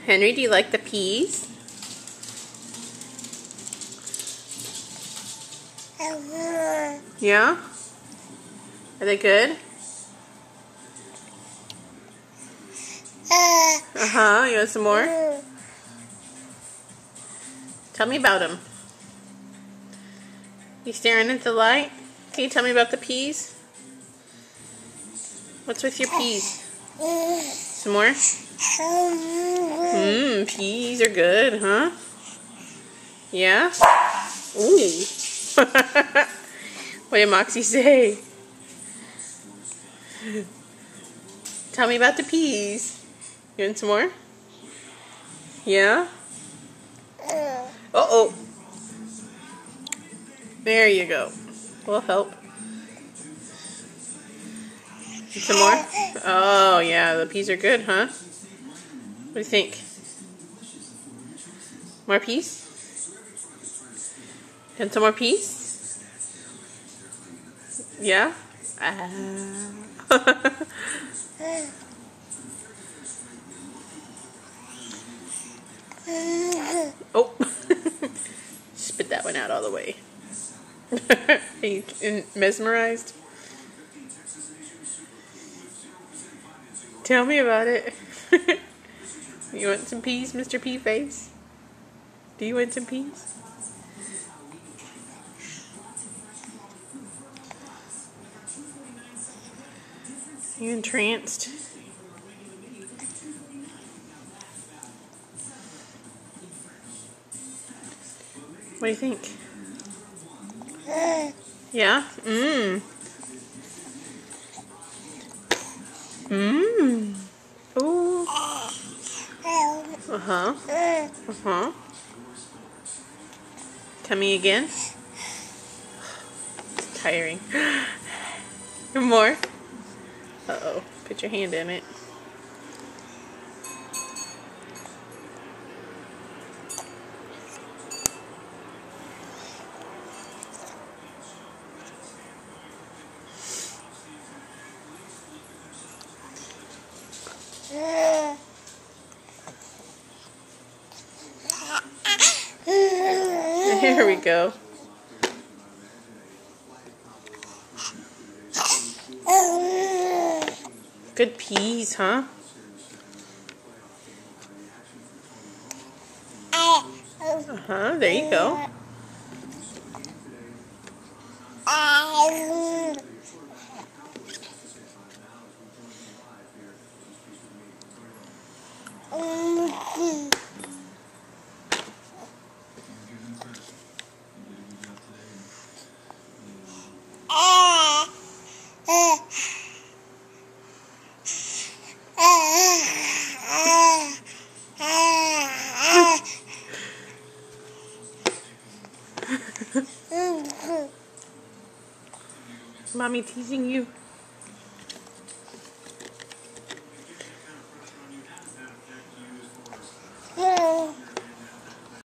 Henry, do you like the peas? Yeah? Are they good? Uh-huh. You want some more? Tell me about them. You staring at the light? Can you tell me about the peas? What's with your peas? Some more? Peas are good, huh? Yeah? Ooh. What did Moxie say? Tell me about the peas. You want some more? Yeah? Uh-oh. There you go. We'll help. Some more? Oh, yeah. The peas are good, huh? What do you think? More peas? And some more peas? Yeah? Oh. Spit that one out all the way. Are you mesmerized? Tell me about it. You want some peas, Mr. Pea Face? Do you want some peas? Are you entranced? What do you think? Yeah? Mmm. Mmm. Ooh. Uh-huh. Uh-huh. Tell me again. It's tiring. More? Uh-oh. Put your hand in it. Here we go. Good peas, huh? Uh-huh, there you go. Mommy teasing you.